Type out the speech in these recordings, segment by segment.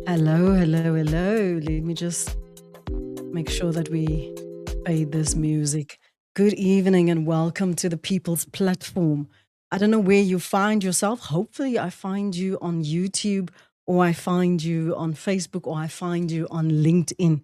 Hello, hello, hello. Let me just make sure that we fade this music. Good evening and welcome to the People's Platform. I don't know where you find yourself. Hopefully, I find you on YouTube, or I find you on Facebook, or I find you on LinkedIn.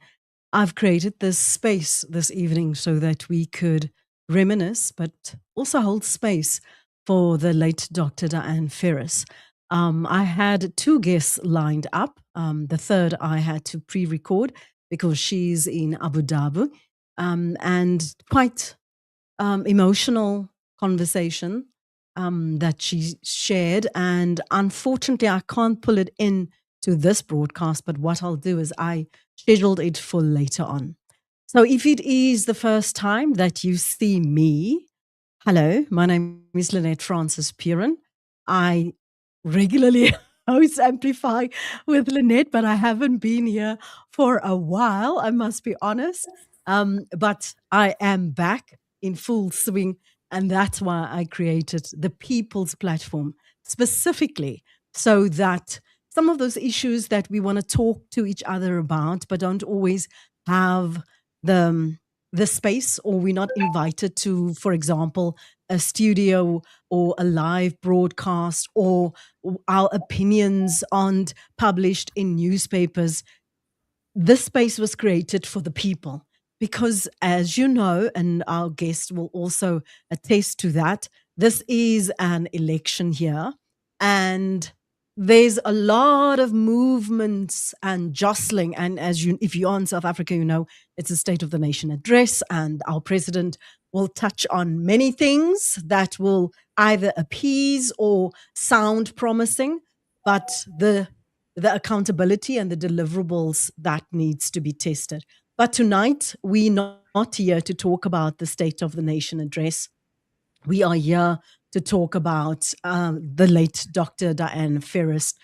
I've created this space this evening so that we could reminisce, but also hold space for the late Dr. Diana Ferrus. I had two guests lined up. The third I had to pre record because she's in Abu Dhabi, and quite emotional conversation that she shared. And unfortunately, I can't pull it in to this broadcast, but what I'll do is I scheduled it for later on. So if it is the first time that you see me, hello, my name is Lynette Francis-Puren. I regularly host Amplify with Lynette, but I haven't been here for a while, I must be honest. But I am back in full swing, and that's why I created the People's Platform specifically so that some of those issues that we want to talk to each other about, but don't always have the the space, or we're not invited to, for example, a studio or a live broadcast, or our opinions aren't published in newspapers. This space was created for the people because, as you know, and our guest will also attest to that, this is an election here, and there's a lot of movements and jostling. And as you, if you're in South Africa, you know it's a State of the Nation address, and our president will touch on many things that will either appease or sound promising, but the accountability and the deliverables that needs to be tested. But tonight, we're not here to talk about the State of the Nation address. We are here to talk about the late Dr. Diana Ferrus.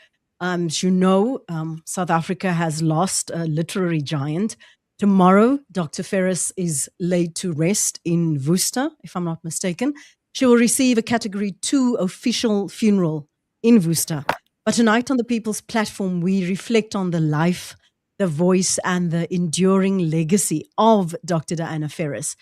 As you know, South Africa has lost a literary giant. Tomorrow, Dr. Ferrus is laid to rest in Worcester, if I'm not mistaken. She will receive a Category 2 official funeral in Worcester. But tonight on the People's Platform, we reflect on the life, the voice, and the enduring legacy of Dr. Diana Ferrus.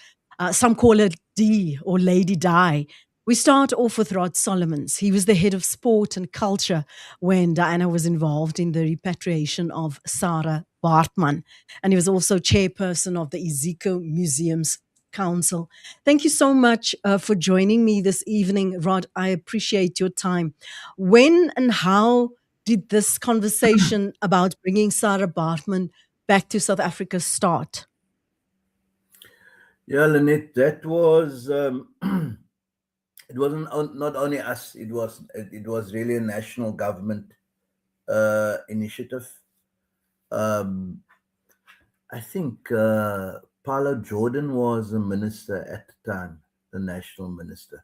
Some call it D or Lady Di. We start off with Rod Solomons. He was the head of sport and culture when Diana was involved in the repatriation of Sarah Bartman. And he was also chairperson of the Ezekiel Museums Council. Thank you so much for joining me this evening, Rod. I appreciate your time. When and how did this conversation about bringing Sarah Bartman back to South Africa start? Yeah, Lynette, that was it wasn't not only us. It was really a national government initiative. Um, I think Paolo Jordan was the minister at the time, the national minister,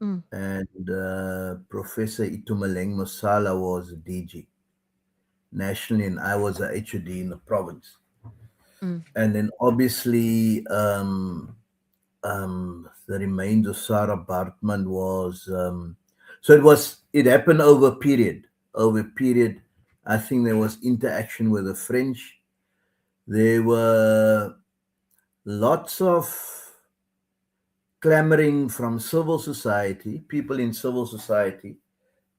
Mm, and Professor Itumeleng Mosala was a DG nationally, and I was a HOD in the province. mm, And then obviously the remains of Sarah Bartman was so it happened over a period. I think there was interaction with the French. There were lots of clamoring from civil society, people in civil society.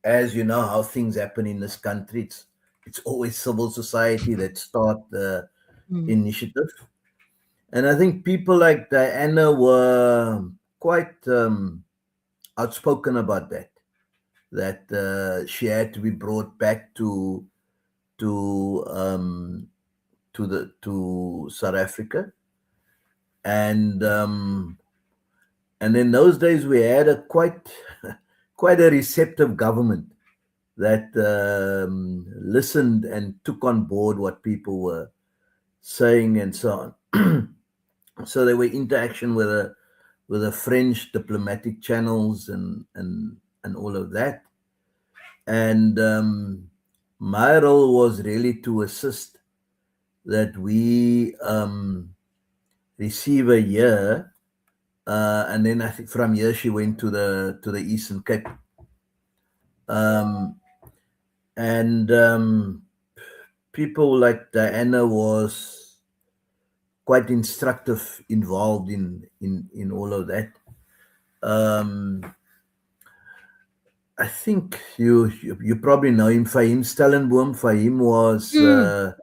As you know how things happen in this country, it's always civil society that start the mm. initiative. And I think people like Diana were quite outspoken about that she had to be brought back to to South Africa, and in those days we had a quite quite a receptive government that listened and took on board what people were saying and so on. So there were interaction with the French diplomatic channels and all of that. And my role was really to assist that we receive a year, and then I think from here she went to the Eastern Cape, um, and people like Diana was quite instructive, involved in all of that. Um, I think you probably know him, Fahim Stellenboom. Fahim was Mm.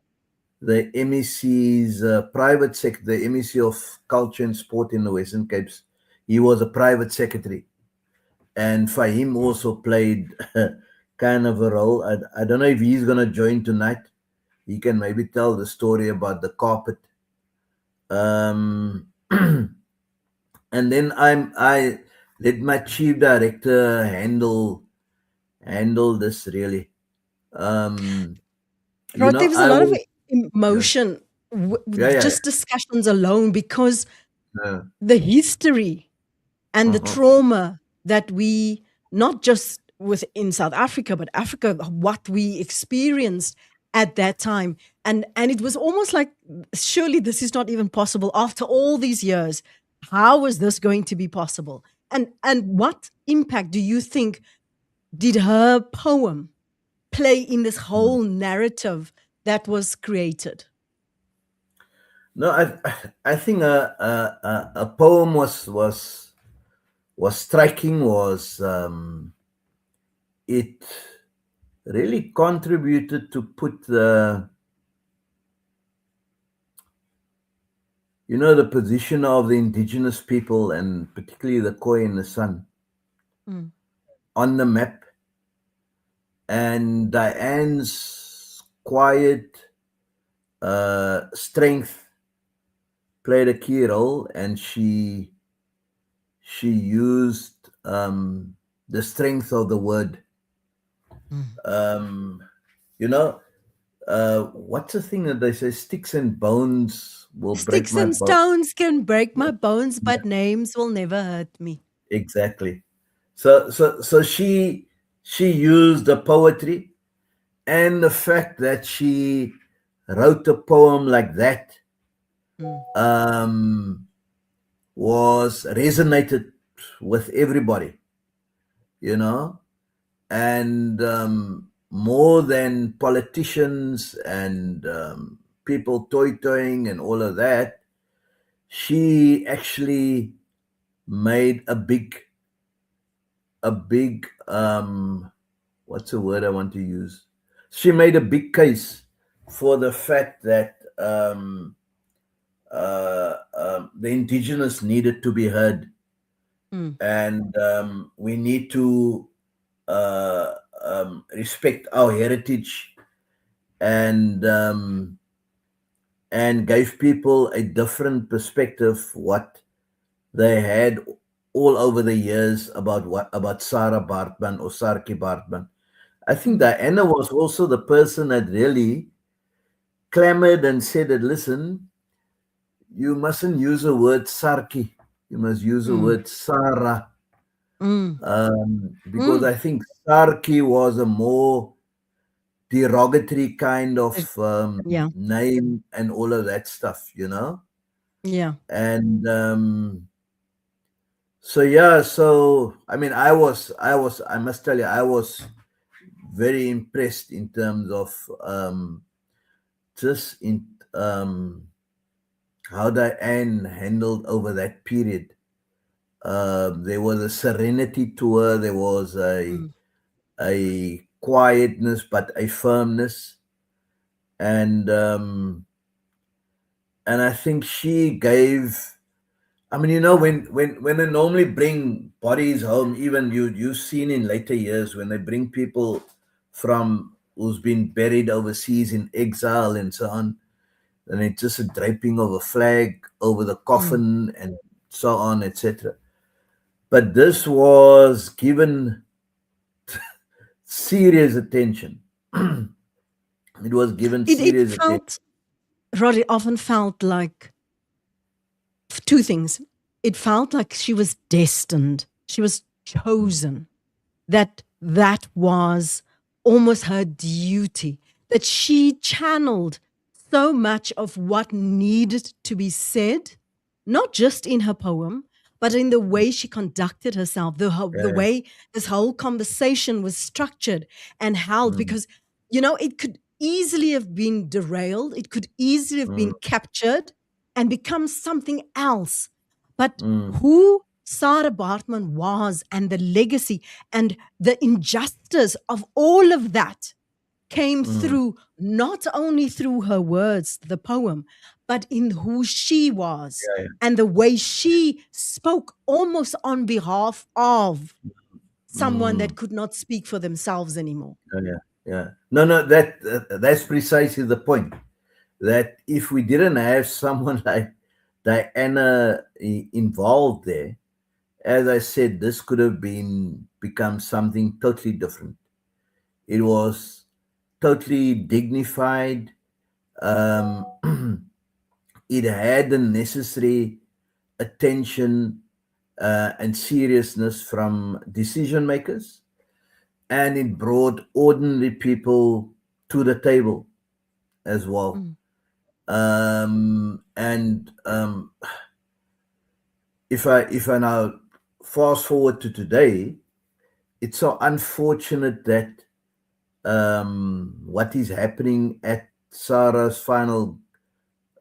the MEC's private the MEC of Culture and Sport in the Western Capes. He was a private secretary, and Fahim also played kind of a role. I don't know if he's going to join tonight. He can maybe tell the story about the carpet. Um, and then I let my chief director handle this really. Um, you Right, there know, was a I lot of was yeah emotion, yeah yeah just discussions alone, because yeah the history and the uh-huh. trauma that we, not just within South Africa, but Africa, what we experienced at that time. And it was almost like, surely this is not even possible after all these years. How is this going to be possible? And what impact do you think did her poem play in this Mm. whole narrative that was created? No, I think a poem was striking. Was it really contributed to put the position of the indigenous people, and particularly the Khoi and the San, Mm. on the map. And Diane's quiet strength played a key role, and she used the strength of the word. Mm. Um, you know, what's the thing that they say? Sticks and bones will break Sticks my and bones. stones can break my bones, Yeah, but names will never hurt me. exactly. So she used the poetry and the fact that she wrote a poem like that Mm. um, was resonated with everybody, you know, and more than politicians and people toy-toying and all of that, she actually made a big what's the word I want to use? She made a big case for the fact that the indigenous needed to be heard, Mm. and we need to uh, respect our heritage, and gave people a different perspective what they had all over the years about Sarah Bartman or Sarki Bartman. I think Mm. Diana was also the person that really clamored and said that, listen, you mustn't use the word Sarki, you must use the Mm. word Sarah, Mm. because Mm. I think Sarki was a more derogatory kind of It- Yeah. name and all of that stuff. Yeah. And so yeah, so I mean, I must tell you, I was very impressed in terms of just in how Diane handled over that period. There was a serenity to her. There was Mm. a quietness, but a firmness, and I think she gave. I mean, when they normally bring bodies home, even you've seen in later years when they bring people from who's been buried overseas in exile and so on, and it's just a draping of a flag over the Mm. coffin and so on, etc. But this was given serious attention. It was given It serious attention. felt, Rod, it often felt like two things. It felt like she was destined, she was chosen, that was almost her duty, that she channeled so much of what needed to be said, not just in her poem, but in the way she conducted herself, the Yeah. way this whole conversation was structured and held. Mm. Because, it could. easily have been derailed. It could easily have mm, been captured and become something else. But mm, who Sarah Bartman was, and the legacy and the injustice of all of that, came mm. through not only through her words, the poem, but in who she was Yeah, yeah. and the way she spoke almost on behalf of someone that Mm. could not speak for themselves anymore. Yeah, yeah, yeah. No, no, that's precisely the point. That if we didn't have someone like Diana involved there, as I said, this could have been become something totally different. It was totally dignified. Um, it had the necessary attention and seriousness from decision makers, and it brought ordinary people to the table as well. Mm. And if I now fast forward to today, it's so unfortunate that what is happening at Sarah's final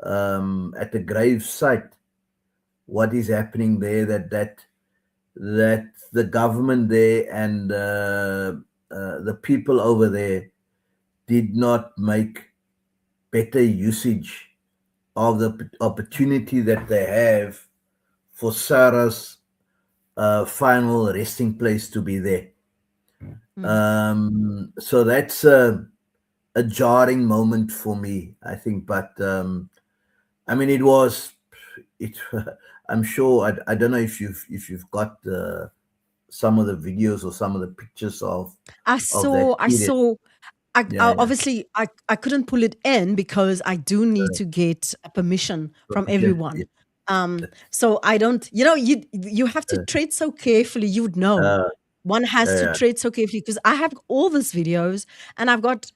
at the grave site, what is happening there, that the government there and the people over there did not make better usage of the opportunity that they have for Sarah's final resting place to be there. Mm. So that's a jarring moment for me, I think. But I mean, it was it. I'm sure. I don't know if you've got some of the videos or some of the pictures of that I period. saw, Yeah, yeah. obviously I couldn't pull it in because I do need to get a permission from Yeah, yeah. everyone. So I don't, you have to Uh, tread so carefully. You would know. uh, One has to yeah. tread so carefully because I have all these videos and I've got,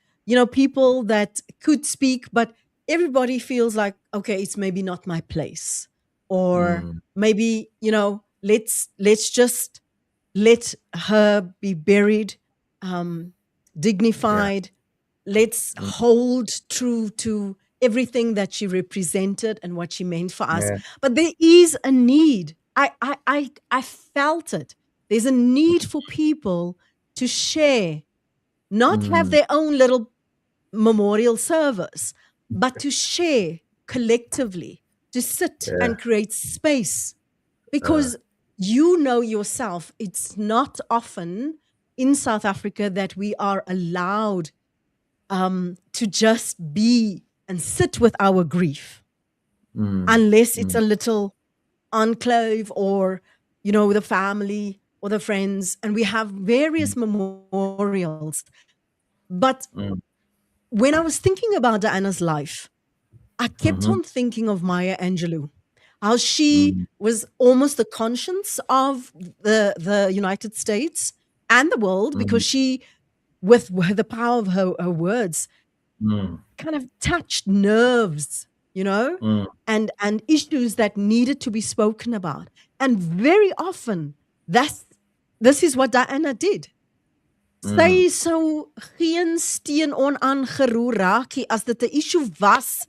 people that could speak, but everybody feels like, okay, it's maybe not my place. Or Mm, maybe, let's just let her be buried, um, yeah. dignified. Let's Mm, hold true to everything that she represented and what she meant for us. yeah. But there is a need. I felt it. There's a need for people to share, not have Mm, their own little memorial service, but to share collectively, to sit yeah. and create space. Uh, Because you know yourself, it's not often in South Africa that we are allowed to just be and sit with our grief, mm, unless it's mm, a little enclave or, the family or the friends. And we have various memorials. But mm, when I was thinking about Diana's life, I kept mhm, on thinking of Maya Angelou, how she mm, was almost the conscience of the United States and the world, because mm, she, with the power of her words, mm, kind of touched nerves, mm, and issues that needed to be spoken about. And very often, that's this is what Diana did. mm, Sy sou geen steen onaangeroer raak nie. As dit 'n issue was,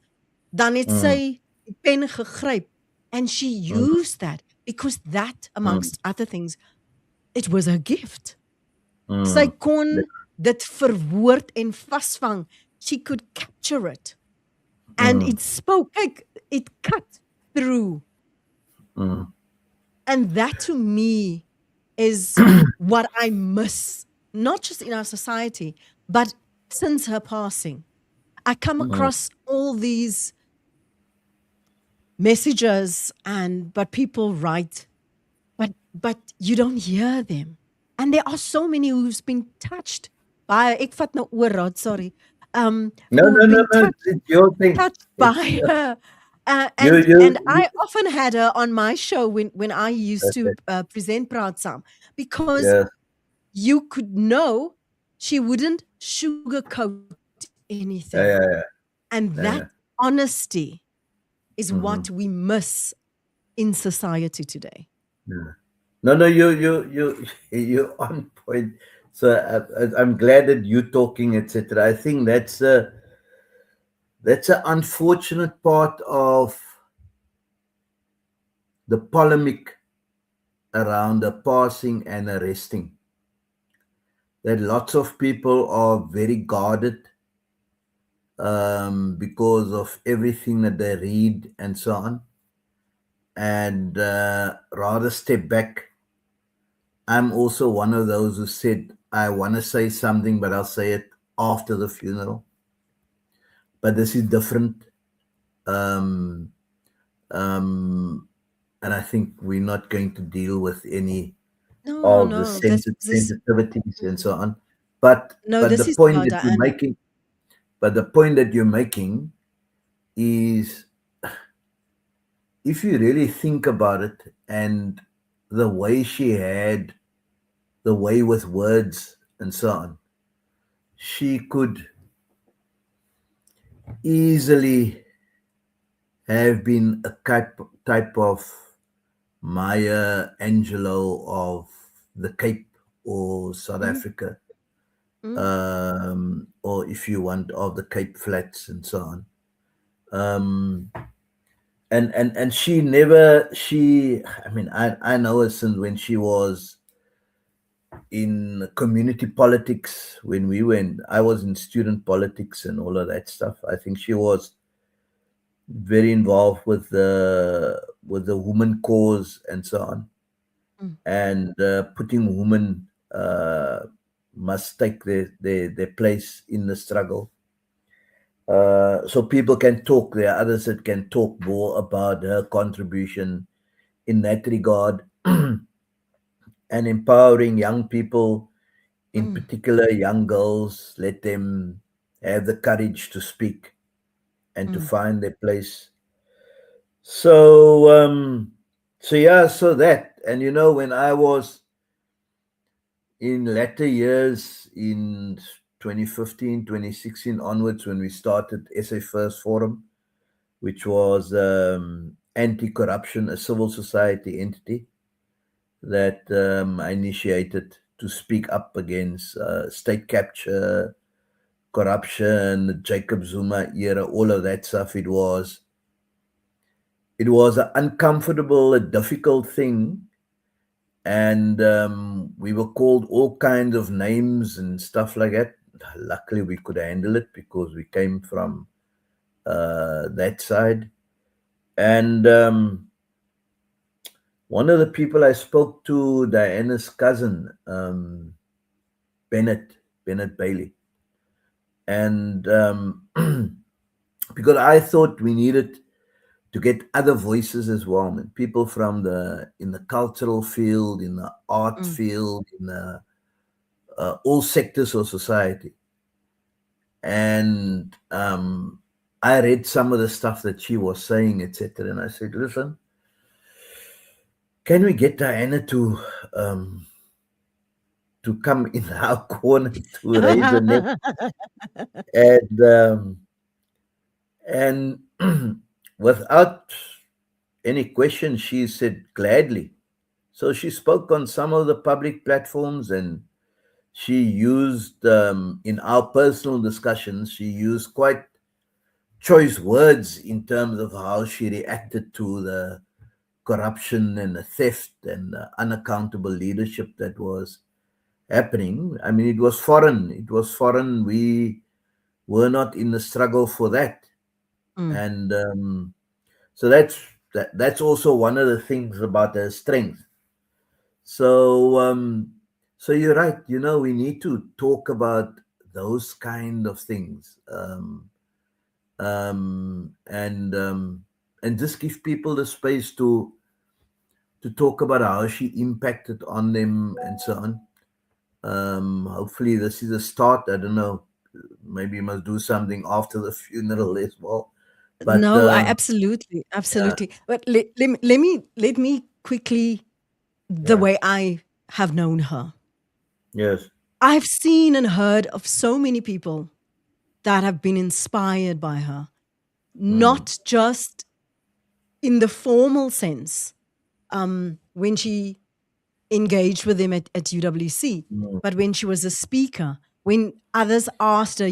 dan het mm, sy die pen gegryp, and she mm, used that because that, mm, amongst other things, it was her gift. Sy mm, kon dit verwoord en vasvang. She could capture it, and mm, it spoke. Kyk, it cut through. mm, And that, to me, is what I miss, not just in our society, but since her passing. I come mm, across all these messages, and but people write, but you don't hear them. And there are so many who's been touched by, ek vat nou oor Rod, sorry. No, Who've no, no, been no. It's your thing. touched It's by her. you, And you. I often had her on my show when I used to Okay. present Proud Sam, because Yes. you could know she wouldn't sugarcoat anything. Yeah, yeah, yeah. And Yeah, that yeah. honesty is Mm-hmm. what we miss in society today. Yeah. No, no. You, you're on point. So I'm glad that you're talking, etc. I think that's an unfortunate part of the polemic around the passing and arresting. That lots of people are very guarded because of everything that they read and so on, and rather step back. I'm also one of those who said, I want to say something, but I'll say it after the funeral. But this is different. Um, um, and I think we're not going to deal with any No, no, of the no. This. sensitivities and so Mhm. on. But No, but the this is point about that you're Diana. making, but the point that you're making is, if you really think about it, and the way she had the way with words and so on, she could easily have been a type of Maya Angelou of the Cape or South Mm, Africa, mm, or if you want, of the Cape Flats and so on. Um, and she never she. I mean, I know her since when she was in community politics. When we went, I was in student politics and all of that stuff. I think she was very involved with the woman cause and so on, mm, and putting women must take their place in the struggle. So people can talk. There are others that can talk more about her contribution in that regard, and empowering young people, in mm, particular young girls. Let them have the courage to speak and to mm, find their place. So so yeah, so that. And when I was in latter years, in 2015, 2016 onwards, when we started SA First Forum, which was anti-corruption, a civil society entity that I initiated to speak up against state capture, corruption, Jacob Zuma era, all of that stuff. It was an uncomfortable, a difficult thing, and we were called all kinds of names and stuff like that. Luckily, we could handle it because we came from that side. And one of the people I spoke to, Diana's cousin, Bennett, Bennett Bailey, and because I thought we needed to get other voices as well, man. People from the in the cultural field, in the art mm. field, in the all sectors of society. And I read some of the stuff that she was saying, etc. And I said, listen, can we get Diana to come in our corner to raise her neck? And and without any question, she said gladly. So she spoke on some of the public platforms, and she used, in our personal discussions, she used quite choice words in terms of how she reacted to the corruption and the theft and the unaccountable leadership that was happening. I mean, it was foreign. It was foreign. We were not in the struggle for that. Mm. And so that's also one of the things about her strength. So so you're right. We need to talk about those kind of things. Um, and um, and just give people the space to talk about how she impacted on them and so on. Hopefully, this is a start. I don't know. Maybe you must do something after the funeral as well. But No, I absolutely, yeah, absolutely. But let me quickly, the yeah, way I have known her. yes, I've seen and heard of so many people that have been inspired by her, mm, not just in the formal sense, when she engaged with him at UWC. mm, But when she was a speaker, when others asked her,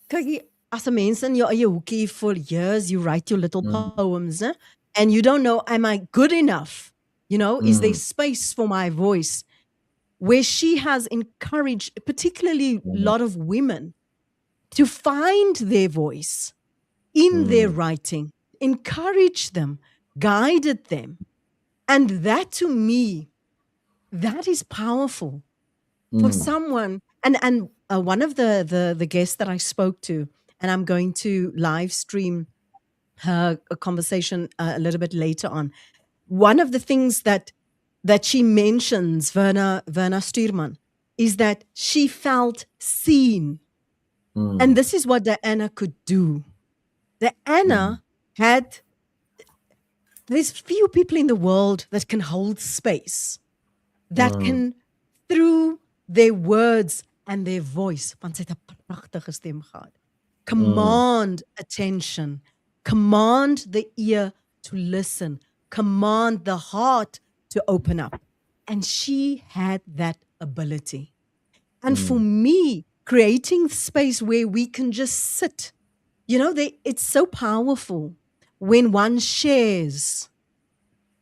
kyk, as 'n mens in jou eie hoekie for years, you write your little mm, poems, and you don't know, am I good enough? Is there mm, space for my voice? Where she has encouraged, particularly a mm, lot of women, to find their voice in their mm, writing, encourage them, guided them. And that to me, that is powerful for mm, someone. And one of the guests that I spoke to, and I'm going to live stream her a conversation a little bit later on. One of the things that she mentions, Verna Stuurman, is that she felt seen. And mm, this is what Diana could do. mm, Diana had, there's few people in the world that can hold space, that mm, can, through their words and their voice, want sy het 'n pragtige stem gehad, mm, command attention, command the ear to listen, command the heart to open up. And she had that ability. And for mm, me, creating space where we can just sit, it's so powerful when one shares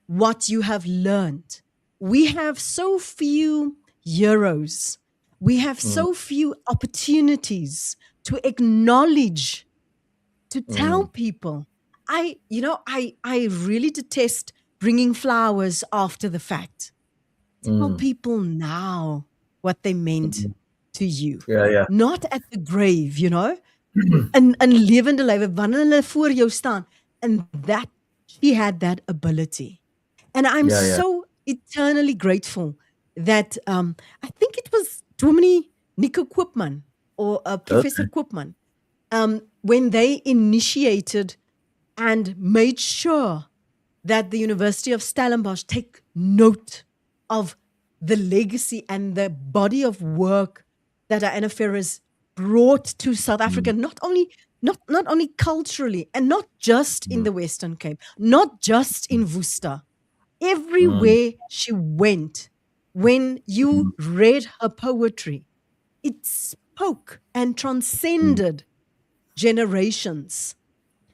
what you have learned. We have so few heroes. We have mm, so few opportunities to acknowledge, to tell mm, people. I really detest bringing flowers after the fact. Tell mm, people now what they meant mm. to you, Yeah, yeah. not at the grave. In lewende lywe wanneer hulle voor jou staan. And that she had that ability. And I'm Yeah, yeah. so eternally grateful that I think it was Dominee Nico Koopman or Professor Okay. Koopman, when they initiated and made sure that the University of Stellenbosch take note of the legacy and the body of work that Diana Ferrus brought to South Africa, Mm, not only culturally and not just in mm, the Western Cape, not just in Worcester, mm, everywhere she went, when you mm, read her poetry, it spoke and mm, transcended generations,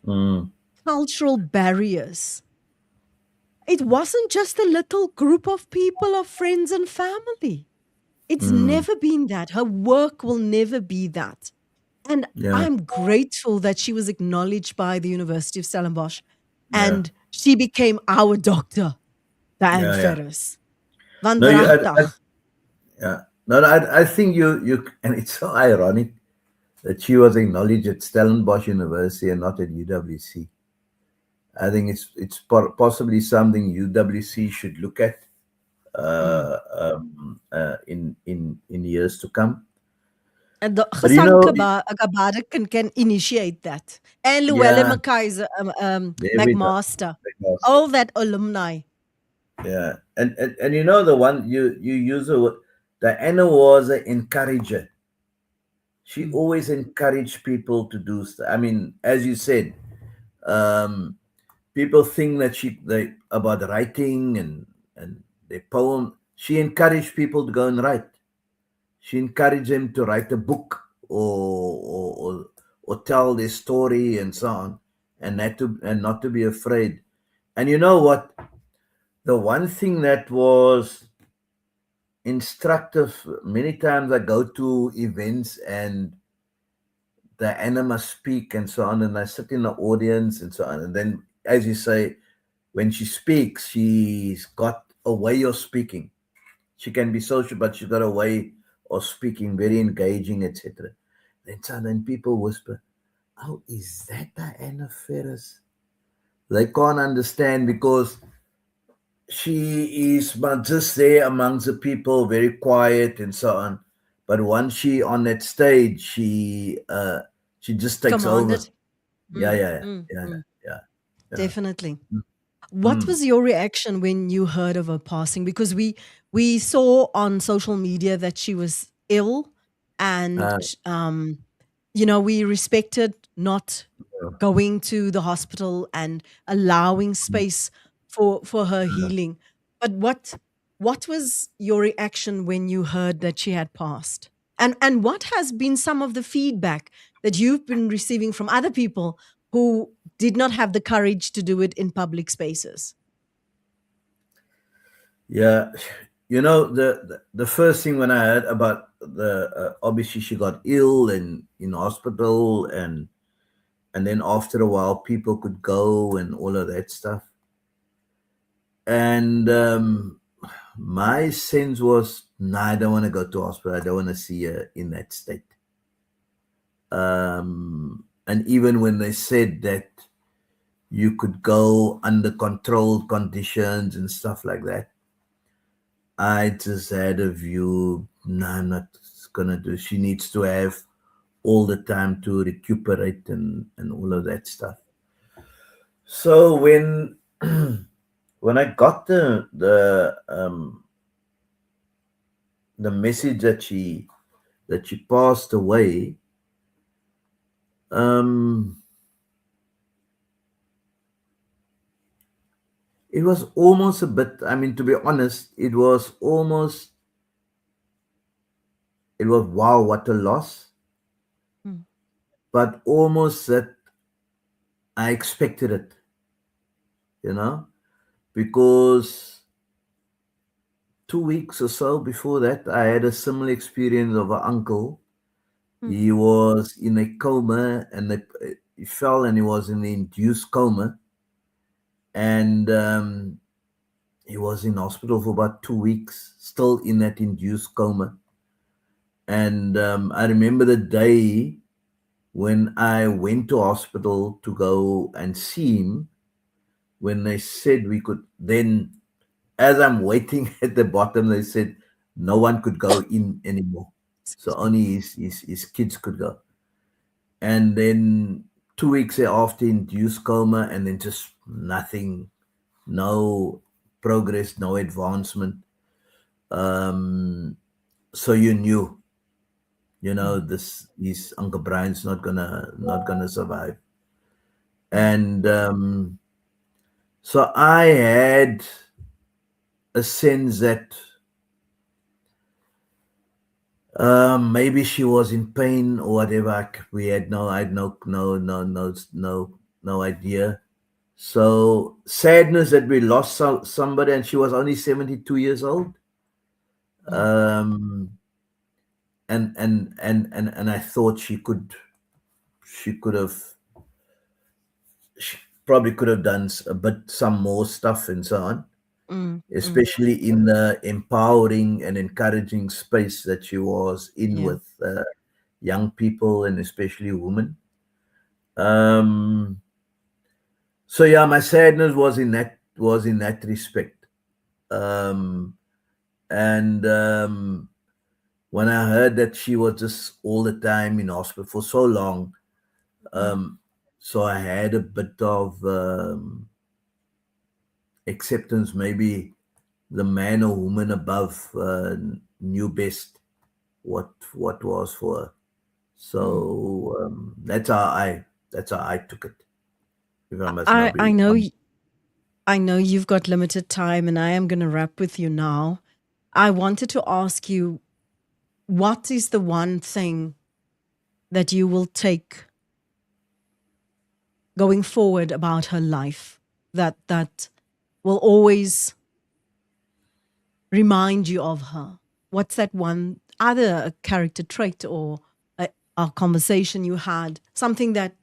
mm, cultural barriers. It wasn't just a little group of people, of friends and family. It's mm. never been that. Her work will never be that. And Yeah, I'm grateful that she was acknowledged by the University of Stellenbosch yeah, and she became our doctor, Diane yeah, yeah. Ferrus. Want No, regtig. yeah. No, no, I think and it's so ironic that she was acknowledged at Stellenbosch University and not at UWC. I think it's possibly something UWC should look at Mm. in years to come. And the But Kabada can initiate that. And Llewellyn yeah, McKaiser, there we go. McMaster, Because, all that alumni. yeah, and the one you use the word, Diana was an encourager. She Mm. always encouraged people to do stuff. I mean, as you said, um, people think that they about writing and their poem. She encouraged people to go and write. She encouraged them to write a book or tell their story and so on, and not to be afraid. And you know what? The one thing that was instructive, many times I go to events and the anima speak and so on, and I sit in the audience and so on. And then, as you say, when she speaks, she's got a way of speaking. She can be social, but she's got a way of speaking, very engaging, etc. Then people whisper, "Oh, is that Diana Ferrus?" They can't understand because she is but just there amongst the people, very quiet and so on. But once she on that stage, she just takes over. Commanded. Yeah, Mm, yeah, mm, yeah, mm. yeah, yeah. Definitely. Mm, What mm. was your reaction when you heard of her passing? Because we saw on social media that she was ill, and Uh, we respected not going to the hospital and allowing space for her healing. But What was your reaction when you heard that she had passed? And what has been some of the feedback that you've been receiving from other people who did not have the courage to do it in public spaces? Yeah, you know, the first thing when I heard about the obviously she got ill and in hospital, and then after a while people could go and all of that stuff. And my sense was, nah, I don't want to go to hospital. I don't want to see her in that state. And even when they said that you could go under controlled conditions and stuff like that, I just had a view, no, I'm not gonna do. She needs to have all the time to recuperate and all of that stuff. So when I got the message that she passed away, um, it was almost a bit. I mean, to be honest, it was wow, what a loss, Mm, but almost that I expected it, you know, because 2 weeks or so before that, I had a similar experience of an uncle. mm, He was in a coma, and he fell and he was in an induced coma, and he was in hospital for about 2 weeks, still in that induced coma. And I remember the day when I went to hospital to go and see him, when they said we could, then as I'm waiting at the bottom, they said no one could go in anymore. So excuse me. only his kids could go. And then 2 weeks after, induced coma, and then just nothing, no progress, no advancement. Um, so you knew, Mm, this his Uncle Brian's not gonna survive. mm, And so I had a sense that maybe she was in pain or whatever. We had no, I had no idea. So sadness that we lost somebody, and she was only 72 years old. mm, Um, and I thought she could have, she probably could have done a bit some more stuff and so on, mm, mm. especially in the empowering and encouraging space that she was in Yeah. with young people and especially women. Um, so yeah, my sadness was in that respect. Um, and when I heard that she was just all the time in hospital for so long, Mm, um, so I had a bit of acceptance. Maybe the man or woman above knew best what was for her. mm. So that's how I took it. If I must now I be know honest. I know you've got limited time, and I am going to wrap with you now. I wanted to ask you, what is the one thing that you will take going forward about her life that will always remind you of her? What's that one, either a character trait or a conversation you had, something that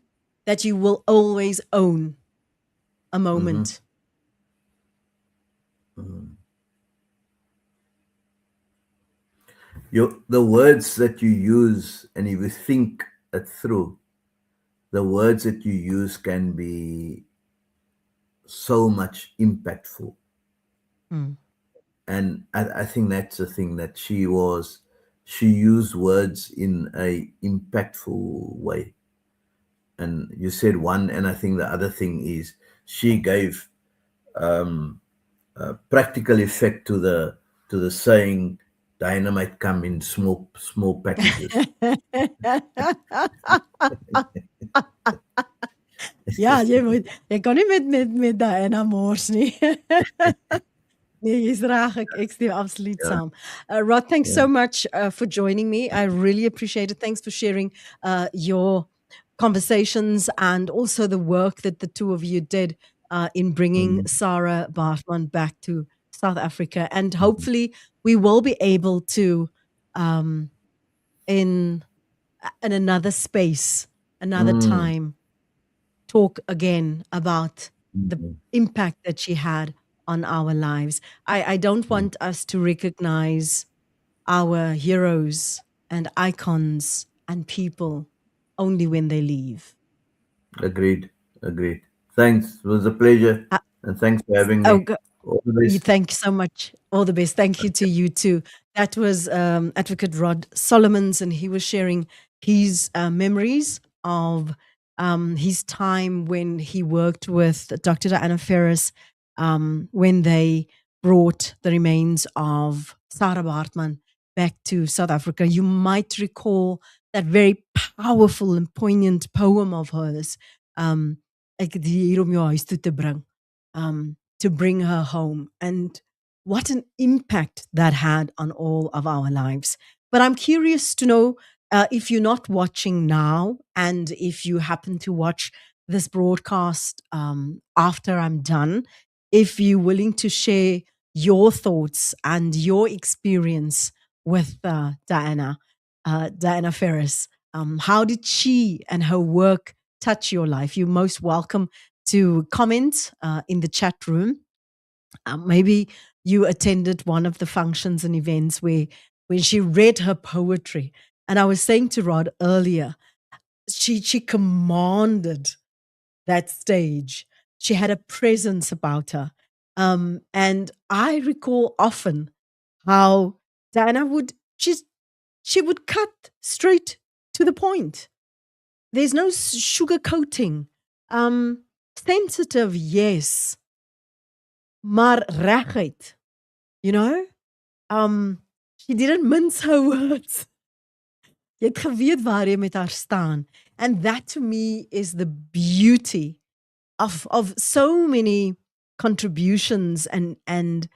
you will always own a Hmm. moment? Hmm. The words that you use, and if you think it through, the words that you use can be so much impactful. Mm, And I think that's the thing, that she used words in a impactful way. And you said one, and I think the other thing is she gave practical effect to the saying, dynamite come in small packages. ja, jy kan nie met Diana mors nie. Nee, jy's reg. Ek stem absoluut Yeah, saam. Rod, thanks yeah. so much for joining me. I really appreciate it. Thanks for sharing your conversations and also the work that the two of you did in bringing Mm, Sarah Bartman back to South Africa. And mm, hopefully, we will be able to, um, in in another space, another mm, time, talk again about the mm, impact that she had on our lives. I don't mm. want us to recognize our heroes and icons and people only when they leave. Agreed. Agreed. Thanks. It was a pleasure. Uh, And thanks for having oh, me. All the you, best. thank you so much. All the best. Thank you to you too. That was Advocate Rod Solomons, and he was sharing his memories of his time when he worked with Dr. Diana Ferrus when they brought the remains of Sarah Bartman back to South Africa. You might recall that very powerful and poignant poem of hers, Ek het hier om jou huis toe te bring. To bring her home. And what an impact that had on all of our lives. But I'm curious to know if you're not watching now and if you happen to watch this broadcast after I'm done, if you're willing to share your thoughts and your experience with Diana Ferris. How did she and her work touch your life? You're most welcome to comment in the chat room. Maybe you attended one of the functions and events where when she read her poetry. And I was saying to Rod earlier, she commanded that stage. She had a presence about her. And I recall often how Diana would she would cut straight to the point. There's no sugarcoating. Sensitive, yes, maar reguit, you know? She didn't mince her words. Jy het geweet waar jy met haar staan. And that to me is the beauty of so many contributions and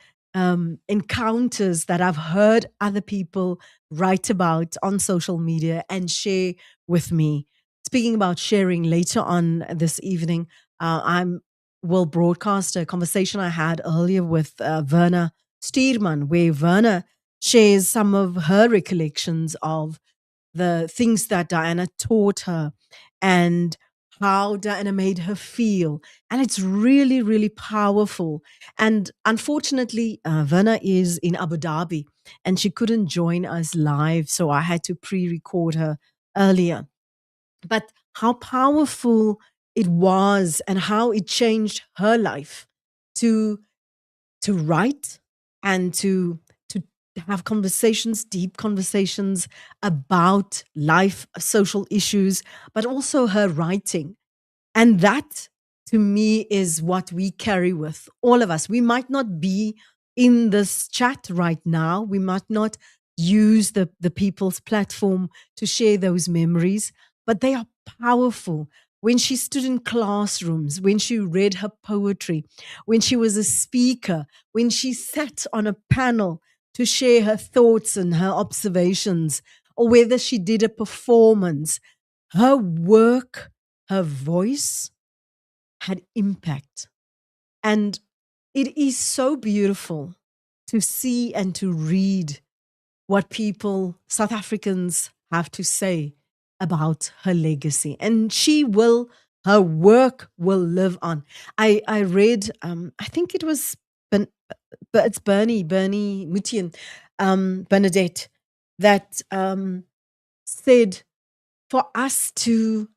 encounters that I've heard other people write about on social media and share with me. Speaking about sharing later on this evening, I'm will broadcast a conversation I had earlier with Verna Stierman, where Verna shares some of her recollections of the things that Diana taught her and how Diana made her feel. And it's really, really powerful. And unfortunately, Verna is in Abu Dhabi and she couldn't join us live. So I had to pre record her earlier. But how powerful it was and how it changed her life to write and to have conversations, deep conversations about life, social issues, but also her writing. And that to me is what we carry with all of us. We might not be in this chat right now. We might not use the people's platform to share those memories, but they are powerful. When she stood in classrooms, when she read her poetry, when she was a speaker, when she sat on a panel to share her thoughts and her observations, or whether she did a performance, her work, her voice, had impact. And it is so beautiful to see and to read what people, South Africans, have to say about her legacy. And her work will live on. I read, I think it was, it's Bernie Mutian, Bernadette, that said for us to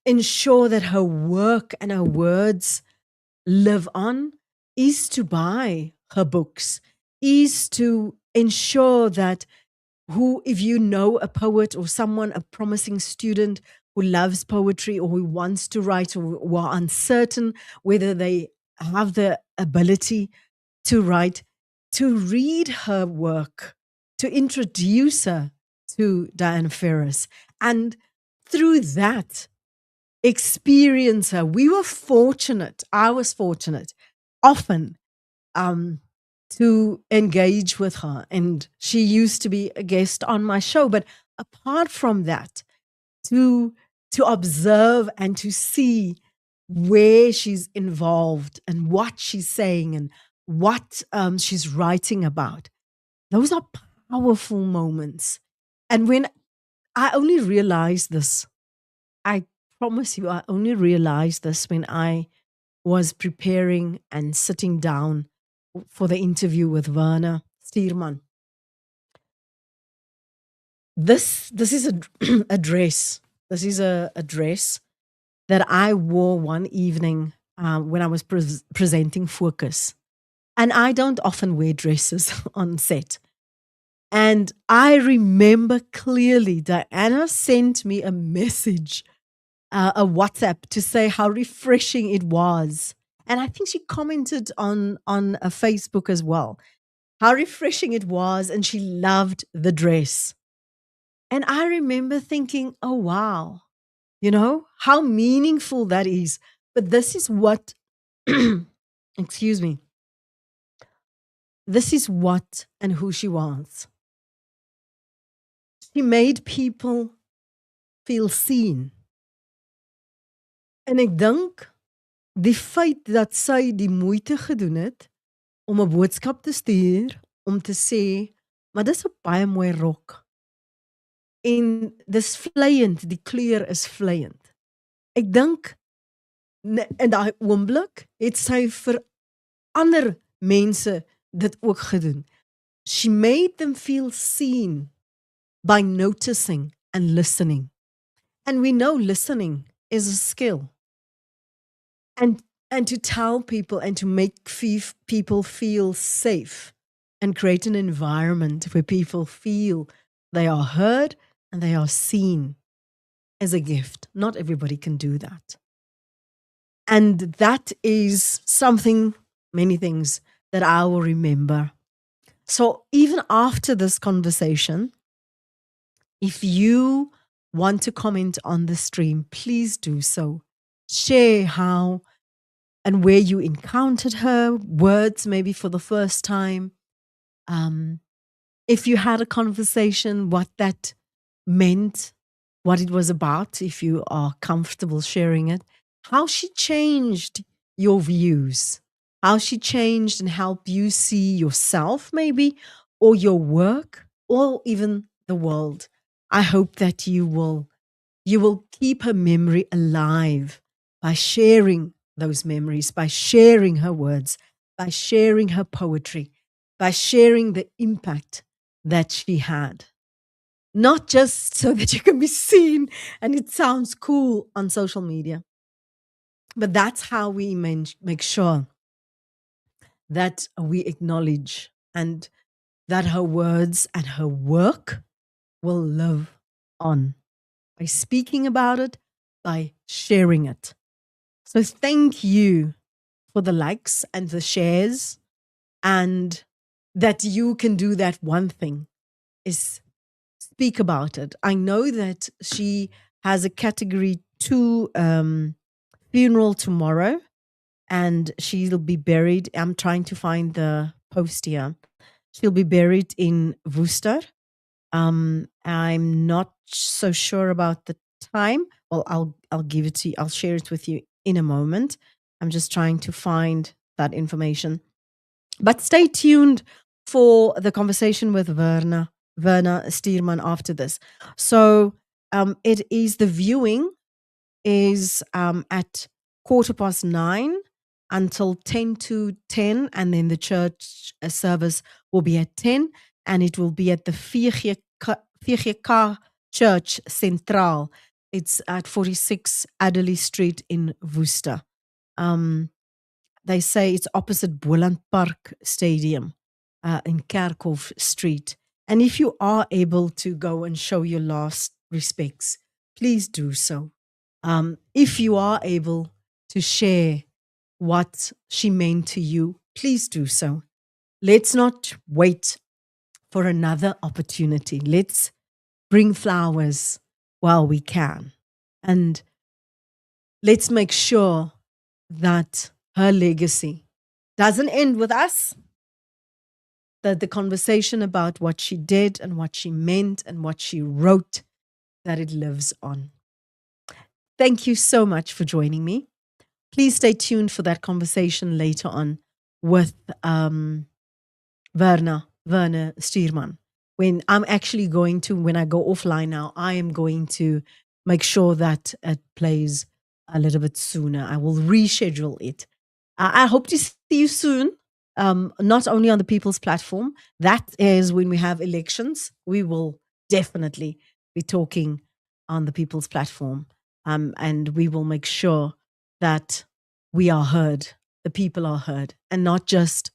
ensure that her work and her words live on is to buy her books, is to ensure that if you know a poet or someone, a promising student who loves poetry or who wants to write or who are uncertain whether they have the ability to write, to read her work, to introduce her to Diana Ferrus. And through that, experience her. We were fortunate. I was fortunate often um, to engage with her. And she used to be a guest on my show. But apart from that, to to observe and to see where she's involved and what she's saying and what she's writing about. Those are powerful moments. And when I only realized this, I promise you, I only realized this when I was preparing and sitting down for the interview with Werner Stierman. This is a, a dress. This is a dress that I wore one evening when I was presenting Focus. And I don't often wear dresses on set. And I remember clearly Diana sent me a message, a WhatsApp to say how refreshing it was. And I think she commented on a Facebook as well, how refreshing it was. And she loved the dress. And I remember thinking, oh, wow, how meaningful that is. But this is what, excuse me, this is what and who she was. She made people feel seen. En ek dink die feit dat sy die moeite gedoen het om 'n boodskap te stuur om te sê, maar dis 'n baie mooi rok. En dis vleiend, die kleur is vleiend. Ek dink in daai oomblik het sy vir ander mense dit ook gedoen. She made them feel seen by noticing and listening. And we know listening is a skill. And to tell people and to make people feel safe and create an environment where people feel they are heard and they are seen is a gift. Not everybody can do that. And that is something, many things that I will remember. So even after this conversation, if you want to comment on the stream, please do so. Share how and where you encountered her, words maybe for the first time. If you had a conversation, what that meant, what it was about, if you are comfortable sharing it, how she changed your views, how she changed and helped you see yourself maybe, or your work, or even the world. I hope that you will keep her memory alive by sharing those memories, by sharing her words, by sharing her poetry, by sharing the impact that she had. Not just so that you can be seen and it sounds cool on social media, but that's how we make sure that we acknowledge and that her words and her work will live on by speaking about it, by sharing it. So thank you for the likes and the shares, and that you can do that one thing is speak about it. I know that she has a category 2 funeral tomorrow, and she'll be buried. I'm trying to find the post here. She'll be buried in Worcester. I'm not so sure about the time. Well, I'll give it to you. I'll share it with you in a moment. I'm just trying to find that information. But stay tuned for the conversation with Werner Stierman after this. So it is the viewing is at 9:15 until 10 to 10, and then the church service will be at 10, and it will be at the VGK Church Centraal. It's at 46 Adderley Street in Worcester. They say it's opposite Boland Park Stadium in Kerkhoff Street. And if you are able to go and show your last respects, please do so. If you are able to share what she meant to you, please do so. Let's not wait for another opportunity. Let's bring flowers while we can. And let's make sure that her legacy doesn't end with us. The conversation about what she did and what she meant and what she wrote, that it lives on. Thank you so much for joining me. Please stay tuned for that conversation later on with Werner Stierman. When I'm actually going to, when I go offline now, I am going to make sure that it plays a little bit sooner. I will reschedule it. I hope to see you soon, not only on the People's Platform. That is when we have elections. We will definitely be talking on the People's Platform. And we will make sure that we are heard, the people are heard, and not just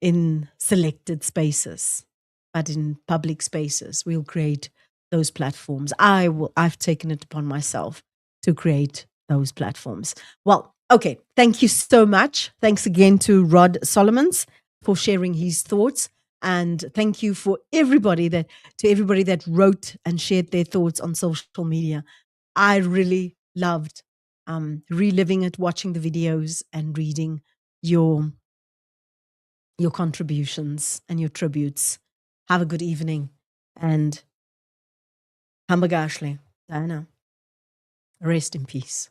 in selected spaces, but in public spaces. We'll create those platforms. I've taken it upon myself to create those platforms. Well, okay. Thank you so much. Thanks again to Rod Solomons for sharing his thoughts. And thank you for everybody that wrote and shared their thoughts on social media. I really loved reliving it, watching the videos and reading your contributions and your tributes. Have a good evening. And Hamba Gashley, Diana, rest in peace.